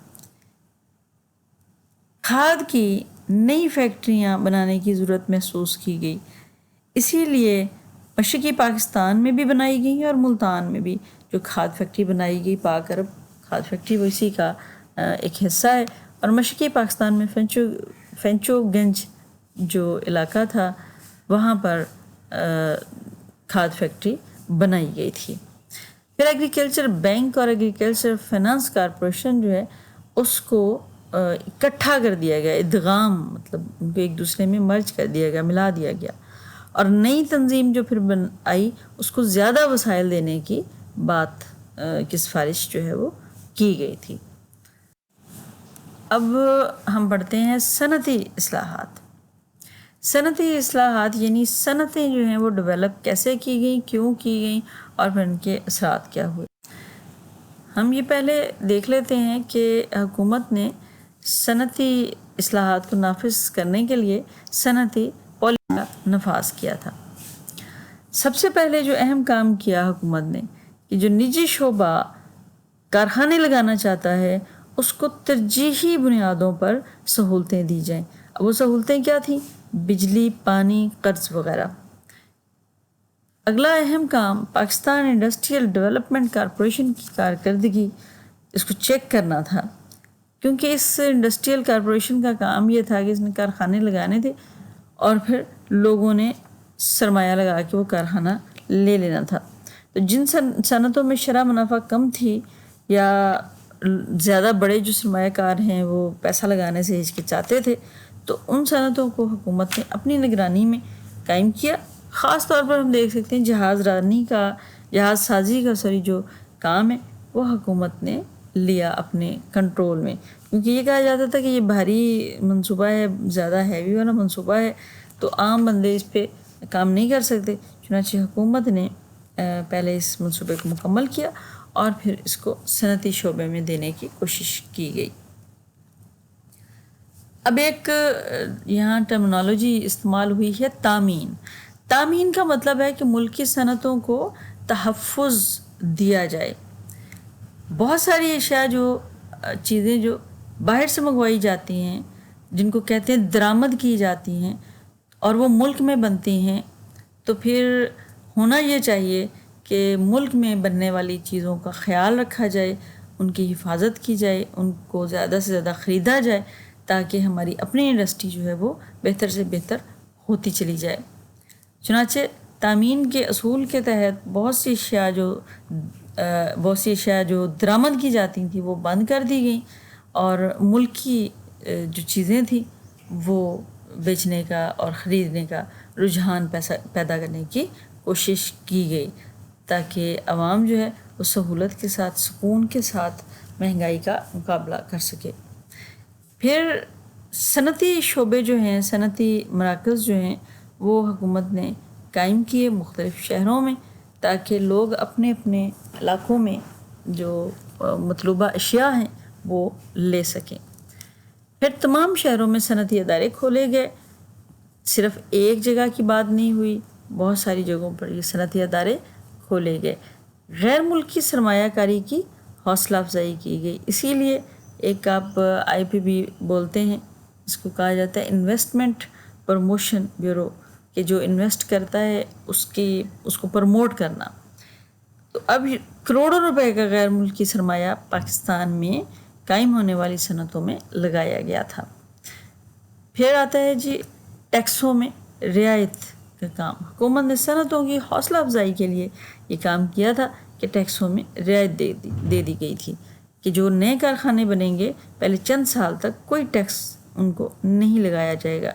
کھاد کی نئی فیکٹریاں بنانے کی ضرورت محسوس کی گئی، اسی لیے مشرقی پاکستان میں بھی بنائی گئی اور ملتان میں بھی جو کھاد فیکٹری بنائی گئی، پاک عرب کھاد فیکٹری وہ اسی کا ایک حصہ ہے۔ اور مشرقی پاکستان میں فینچو گنج جو علاقہ تھا وہاں پر کھاد فیکٹری بنائی گئی تھی۔ پھر ایگریکلچر بینک اور ایگریکلچر فائنانس کارپوریشن جو ہے اس کو اکٹھا کر دیا گیا، ادغام مطلب ان کو ایک دوسرے میں مرج کر دیا گیا، ملا دیا گیا، اور نئی تنظیم جو پھر آئی اس کو زیادہ وسائل دینے کی بات کی سفارش جو ہے وہ کی گئی تھی۔ اب ہم پڑھتے ہیں صنعتی اصلاحات۔ صنعتی اصلاحات یعنی صنعتیں جو ہیں وہ ڈیولپ کیسے کی گئیں، کیوں کی گئیں، اور پھر ان کے اثرات کیا ہوئے۔ ہم یہ پہلے دیکھ لیتے ہیں کہ حکومت نے صنعتی اصلاحات کو نافذ کرنے کے لیے صنعتی پالیسی کا نفاذ کیا تھا۔ سب سے پہلے جو اہم کام کیا حکومت نے کہ جو نجی شعبہ کارخانے لگانا چاہتا ہے اس کو ترجیحی بنیادوں پر سہولتیں دی جائیں۔ اب وہ سہولتیں کیا تھیں؟ بجلی، پانی، قرض وغیرہ۔ اگلا اہم کام پاکستان انڈسٹریل ڈیولپمنٹ کارپوریشن کی کارکردگی اس کو چیک کرنا تھا، کیونکہ اس انڈسٹریل کارپوریشن کا کام یہ تھا کہ اس نے کارخانے لگانے تھے اور پھر لوگوں نے سرمایہ لگا کے وہ کارخانہ لے لینا تھا۔ تو جن صنعتوں میں شرح منافع کم تھی یا زیادہ بڑے جو سرمایہ کار ہیں وہ پیسہ لگانے سے ہچکچاتے تھے، تو ان صنعتوں کو حکومت نے اپنی نگرانی میں قائم کیا۔ خاص طور پر ہم دیکھ سکتے ہیں جہاز سازی کا جو کام ہے وہ حکومت نے لیا اپنے کنٹرول میں، کیونکہ یہ کہا جاتا تھا کہ یہ بھاری منصوبہ ہے، زیادہ ہیوی والا منصوبہ ہے، تو عام بندے اس پہ کام نہیں کر سکتے۔ چنانچہ حکومت نے پہلے اس منصوبے کو مکمل کیا اور پھر اس کو صنعتی شعبے میں دینے کی کوشش کی گئی۔ اب ایک یہاں ٹرمنالوجی استعمال ہوئی ہے تامین۔ تامین کا مطلب ہے کہ ملکی صنعتوں کو تحفظ دیا جائے۔ بہت ساری اشیاء چیزیں جو باہر سے منگوائی جاتی ہیں، جن کو کہتے ہیں درآمد کی جاتی ہیں اور وہ ملک میں بنتی ہیں، تو پھر ہونا یہ چاہیے کہ ملک میں بننے والی چیزوں کا خیال رکھا جائے، ان کی حفاظت کی جائے، ان کو زیادہ سے زیادہ خریدا جائے، تاکہ ہماری اپنی انڈسٹری جو ہے وہ بہتر سے بہتر ہوتی چلی جائے۔ چنانچہ تامین کے اصول کے تحت بہت سی اشیاء جو درآمد کی جاتی تھیں وہ بند کر دی گئیں، اور ملک کی جو چیزیں تھیں وہ بیچنے کا اور خریدنے کا رجحان پیدا کرنے کی کوشش کی گئی، تاکہ عوام جو ہے وہ سہولت کے ساتھ، سکون کے ساتھ مہنگائی کا مقابلہ کر سکے۔ پھر صنعتی شعبے جو ہیں، صنعتی مراکز جو ہیں، وہ حکومت نے قائم کیے مختلف شہروں میں، تاکہ لوگ اپنے اپنے علاقوں میں جو مطلوبہ اشیاء ہیں وہ لے سکیں۔ پھر تمام شہروں میں صنعتی ادارے کھولے گئے، صرف ایک جگہ کی بات نہیں ہوئی، بہت ساری جگہوں پر یہ صنعتی ادارے کھولے گئے۔ غیر ملکی سرمایہ کاری کی حوصلہ افزائی کی گئی، اسی لیے ایک آپ آئی پی بی بولتے ہیں، اس کو کہا جاتا ہے انویسٹمنٹ پروموشن بیورو، کہ جو انویسٹ کرتا ہے اس کو پروموٹ کرنا۔ تو اب کروڑوں روپے کا غیر ملکی سرمایہ پاکستان میں قائم ہونے والی صنعتوں میں لگایا گیا تھا۔ پھر آتا ہے جی ٹیکسوں میں رعایت کا کام۔ حکومت نے صنعتوں کی حوصلہ افزائی کے لیے یہ کام کیا تھا کہ ٹیکسوں میں رعایت دے دی گئی تھی، کہ جو نئے کارخانے بنیں گے پہلے چند سال تک کوئی ٹیکس ان کو نہیں لگایا جائے گا۔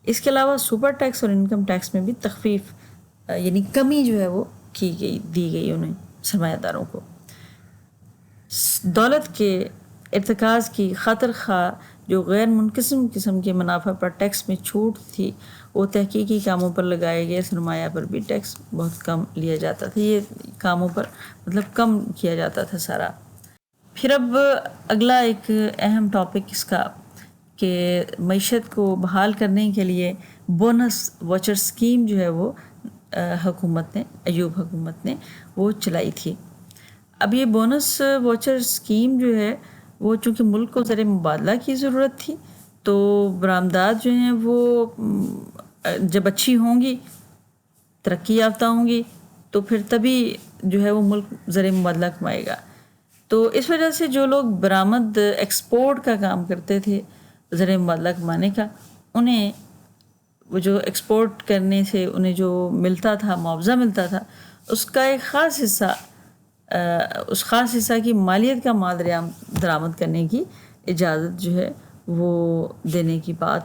اس کے علاوہ سپر ٹیکس اور انکم ٹیکس میں بھی تخفیف یعنی کمی جو ہے وہ دی گئی انہیں سرمایہ داروں کو۔ دولت کے ارتکاز کی خاطر خواہ جو غیر منقسم قسم کے منافع پر ٹیکس میں چھوٹ تھی، وہ تحقیقی کاموں پر لگائے گئے سرمایہ پر بھی ٹیکس بہت کم لیا جاتا تھا، یہ کاموں پر مطلب کم کیا جاتا تھا سارا۔ پھر اب اگلا ایک اہم ٹاپک اس کا کہ معیشت کو بحال کرنے کے لیے بونس واچر اسکیم جو ہے وہ ایوب حکومت نے وہ چلائی تھی۔ اب یہ بونس واچر اسکیم جو ہے وہ چونکہ ملک کو زر مبادلہ کی ضرورت تھی، تو برآمدات جو ہیں وہ جب اچھی ہوں گی، ترقی یافتہ ہوں گی، تو پھر تبھی جو ہے وہ ملک زر مبادلہ کمائے گا۔ تو اس وجہ سے جو لوگ برآمد ایکسپورٹ کا کام کرتے تھے زر مبادلہ کمانے کا، انہیں وہ جو ایکسپورٹ کرنے سے انہیں جو ملتا تھا، معاوضہ ملتا تھا، اس کا ایک خاص حصہ کی مالیت کا مال درآمد کرنے کی اجازت جو ہے وہ دینے کی بات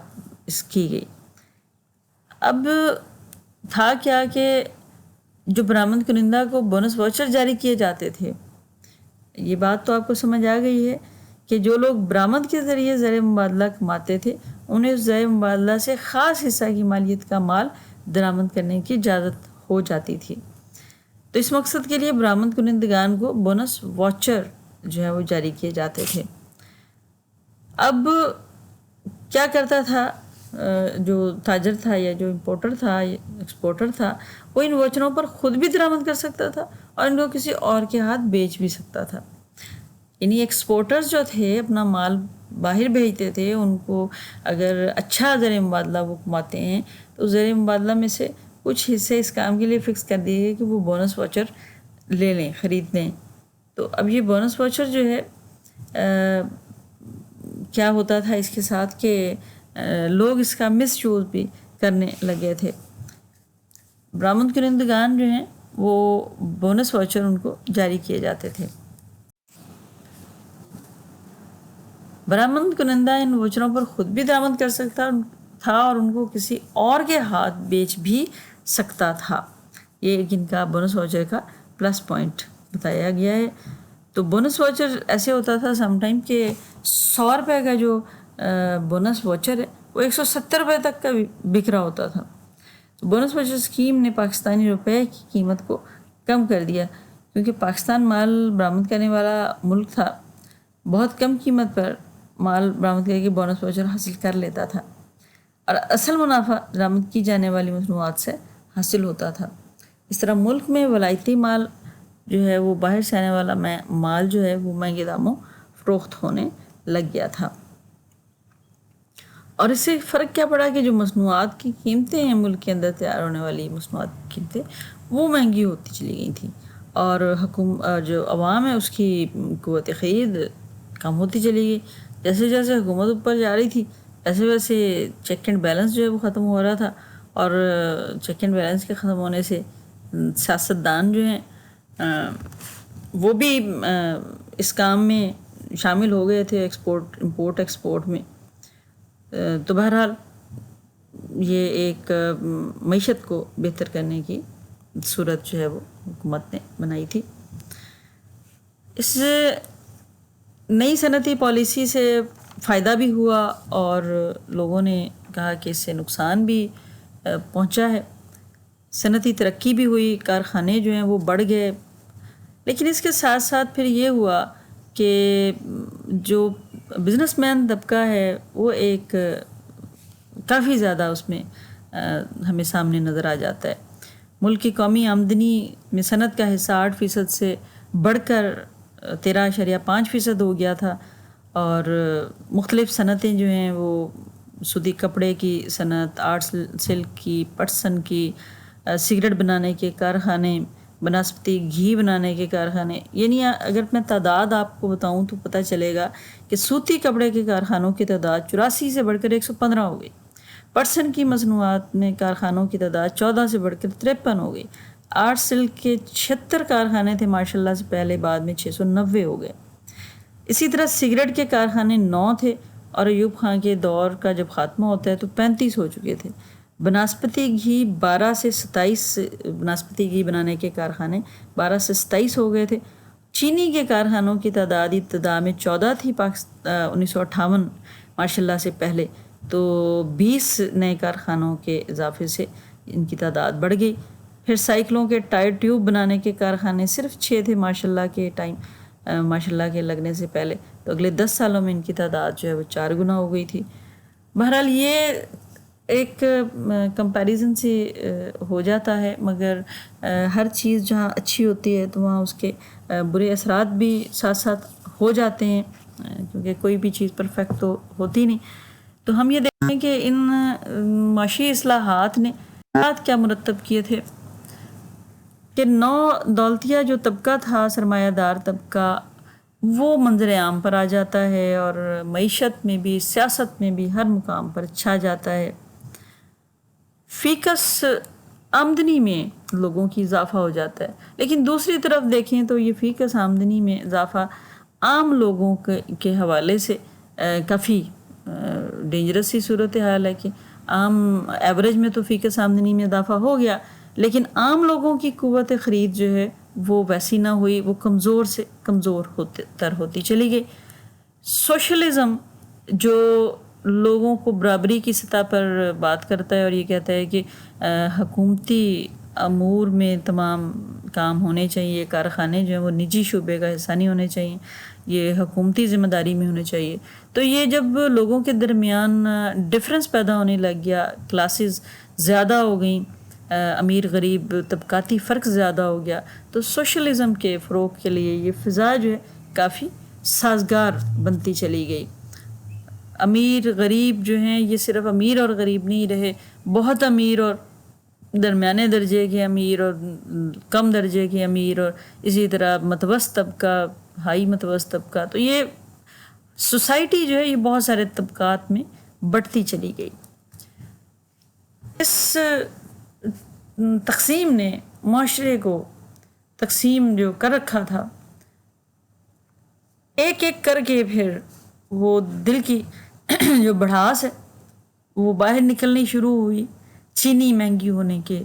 کی گئی۔ اب تھا کیا کہ جو برآمد کنندہ کو بونس واچر جاری کیے جاتے تھے، یہ بات تو آپ کو سمجھ آ گئی ہے کہ جو لوگ برآمد کے ذریعے زر مبادلہ کماتے تھے، انہیں اس زر مبادلہ سے خاص حصہ کی مالیت کا مال درآمد کرنے کی اجازت ہو جاتی تھی۔ تو اس مقصد کے لیے برآمد کنندگان کو بونس واچر جو ہے وہ جاری کیے جاتے تھے۔ اب کیا کرتا تھا جو تاجر تھا یا جو امپورٹر تھا، ایکسپورٹر تھا، وہ ان واچروں پر خود بھی درآمد کر سکتا تھا اور ان کو کسی اور کے ہاتھ بیچ بھی سکتا تھا۔ یعنی ایکسپورٹرز جو تھے اپنا مال باہر بھیجتے تھے، ان کو اگر اچھا زر مبادلہ وہ کماتے ہیں تو زر مبادلہ میں سے کچھ حصے اس کام کے لیے فکس کر دیے گئے کہ وہ بونس واچر لے لیں، خرید لیں۔ تو اب یہ بونس واچر جو ہے کیا ہوتا تھا اس کے ساتھ کہ لوگ اس کا مس یوز بھی کرنے لگے تھے۔ برآمد کنندگان جو ہیں وہ بونس واچر ان کو جاری کیے جاتے تھے۔ برآمد کنندہ ان واچروں پر خود بھی درآمد کر سکتا تھا اور ان کو کسی اور کے ہاتھ بیچ بھی سکتا تھا۔ یہ ایک ان کا بونس واچر کا پلس پوائنٹ بتایا گیا ہے۔ تو بونس واچر ایسے ہوتا تھا سم ٹائم کہ 100 روپے کا جو بونس واچر ہے وہ 170 روپے تک کا بک رہا ہوتا تھا۔ تو بونس واچر اسکیم نے پاکستانی روپے کی قیمت کو کم کر دیا، کیونکہ پاکستان مال برآمد کرنے والا ملک تھا، بہت کم قیمت پر مال برآمد کر کے بونس واچر حاصل کر لیتا تھا، اور اصل منافع درآمد کی جانے والی مصنوعات سے حاصل ہوتا تھا۔ اس طرح ملک میں ولایتی مال جو ہے وہ باہر سے آنے والا مال جو ہے وہ مہنگے داموں فروخت ہونے لگ گیا تھا۔ اور اس سے فرق کیا پڑا کہ جو مصنوعات کی قیمتیں ہیں، ملک کے اندر تیار ہونے والی مصنوعات کی قیمتیں وہ مہنگی ہوتی چلی گئی تھیں، اور جو عوام ہے اس کی قوت خرید کم ہوتی چلی گئی۔ جیسے جیسے حکومت اوپر جا رہی تھی ویسے ویسے چیک اینڈ بیلنس جو ہے وہ ختم ہو رہا تھا، اور چیک اینڈ بیلنس کے ختم ہونے سے سیاستدان جو ہیں وہ بھی اس کام میں شامل ہو گئے تھے، امپورٹ ایکسپورٹ میں. تو بہرحال یہ ایک معیشت کو بہتر کرنے کی صورت جو ہے وہ حکومت نے بنائی تھی. اس نئی صنعتی پالیسی سے فائدہ بھی ہوا اور لوگوں نے کہا کہ اس سے نقصان بھی پہنچا ہے. صنعتی ترقی بھی ہوئی، کارخانے جو ہیں وہ بڑھ گئے، لیکن اس کے ساتھ ساتھ پھر یہ ہوا کہ جو بزنس مین طبقہ ہے وہ ایک کافی زیادہ اس میں ہمیں سامنے نظر آ جاتا ہے. ملک کی قومی آمدنی میں صنعت کا حصہ 8% سے بڑھ کر 13.5% ہو گیا تھا، اور مختلف صنعتیں جو ہیں وہ سوتی کپڑے کی صنعت، آرٹ سلک کی، پٹسن کی، سگریٹ بنانے کے کارخانے، بناسپتی گھی بنانے کے کارخانے، یعنی اگر میں تعداد آپ کو بتاؤں تو پتہ چلے گا کہ سوتی کپڑے کے کارخانوں کی تعداد 84 سے بڑھ کر 115 ہو گئی. پٹسن کی مصنوعات میں کارخانوں کی تعداد 14 سے بڑھ کر 53 ہو گئی. آرٹ سلک کے 76 کارخانے تھے ماشاء اللہ سے پہلے، بعد میں 690 ہو گئے. اسی طرح سگریٹ کے کارخانے 9 تھے، اور ایوب خان کے دور کا جب خاتمہ ہوتا ہے تو 35 ہو چکے تھے. بناسپتی گھی 12 سے 27 بناسپتی گھی بنانے کے کارخانے 12 سے 27 ہو گئے تھے. چینی کے کارخانوں کی تعداد ابتدا میں 14 تھی 1958 ماشاء اللہ سے پہلے، تو 20 نئے کارخانوں کے اضافے سے ان کی تعداد بڑھ گئی. پھر سائیکلوں کے ٹائر ٹیوب بنانے کے کارخانے صرف 6 تھے ماشاء اللہ کے ماشاء اللہ کے لگنے سے پہلے، تو اگلے 10 سالوں میں ان کی تعداد جو ہے وہ 4 گنا ہو گئی تھی. بہرحال یہ ایک کمپیریزن سے ہو جاتا ہے، مگر ہر چیز جہاں اچھی ہوتی ہے تو وہاں اس کے برے اثرات بھی ساتھ ساتھ ہو جاتے ہیں، کیونکہ کوئی بھی چیز پرفیکٹ تو ہوتی نہیں. تو ہم یہ دیکھیں کہ ان معاشی اصلاحات نے کیا مرتب کیے تھے کہ نو دولتیہ جو طبقہ تھا، سرمایہ دار طبقہ، وہ منظر عام پر آ جاتا ہے، اور معیشت میں بھی، سیاست میں بھی، ہر مقام پر چھا جاتا ہے. فیکس آمدنی میں لوگوں کی اضافہ ہو جاتا ہے، لیکن دوسری طرف دیکھیں تو یہ فیکس آمدنی میں اضافہ عام لوگوں کے حوالے سے کافی ڈینجرس سی صورتحال ہے کہ عام ایوریج میں تو فیکس آمدنی میں اضافہ ہو گیا، لیکن عام لوگوں کی قوت خرید جو ہے وہ ویسی نہ ہوئی، وہ کمزور سے کمزور ہوتی چلی گئی. سوشلزم جو لوگوں کو برابری کی سطح پر بات کرتا ہے اور یہ کہتا ہے کہ حکومتی امور میں تمام کام ہونے چاہیے، کارخانے جو ہیں وہ نجی شعبے کا حصہ نہیں ہونے چاہیے، یہ حکومتی ذمہ داری میں ہونے چاہیے. تو یہ جب لوگوں کے درمیان ڈفرنس پیدا ہونے لگ گیا، کلاسز زیادہ ہو گئیں، امیر غریب طبقاتی فرق زیادہ ہو گیا، تو سوشلزم کے فروغ کے لیے یہ فضا جو ہے کافی سازگار بنتی چلی گئی. امیر غریب جو ہیں یہ صرف امیر اور غریب نہیں رہے، بہت امیر اور درمیانے درجے کے امیر اور کم درجے کے امیر، اور اسی طرح متوسط طبقہ، ہائی متوسط طبقہ. تو یہ سوسائٹی جو ہے یہ بہت سارے طبقات میں بڑھتی چلی گئی. اس تقسیم نے معاشرے کو تقسیم جو کر رکھا تھا، ایک ایک کر کے پھر وہ دل کی جو بڑھاس ہے وہ باہر نکلنی شروع ہوئی چینی مہنگی ہونے کے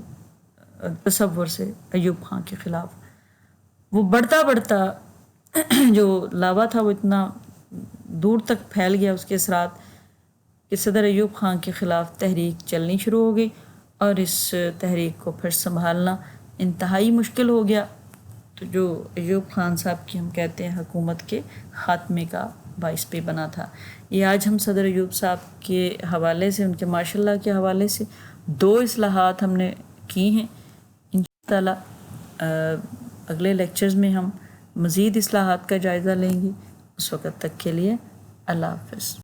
تصور سے. ایوب خان کے خلاف وہ بڑھتا بڑھتا جو لاوا تھا وہ اتنا دور تک پھیل گیا اس کے اثرات کہ صدر ایوب خان کے خلاف تحریک چلنی شروع ہو گئی، اور اس تحریک کو پھر سنبھالنا انتہائی مشکل ہو گیا. تو جو ایوب خان صاحب کی ہم کہتے ہیں حکومت کے خاتمے کا باعث بھی بنا تھا. یہ آج ہم صدر ایوب صاحب کے حوالے سے، ان کے ماشاء اللہ کے حوالے سے 2 اصلاحات ہم نے کی ہیں. انشاءاللہ اگلے لیکچرز میں ہم مزید اصلاحات کا جائزہ لیں گے. اس وقت تک کے لیے اللہ حافظ.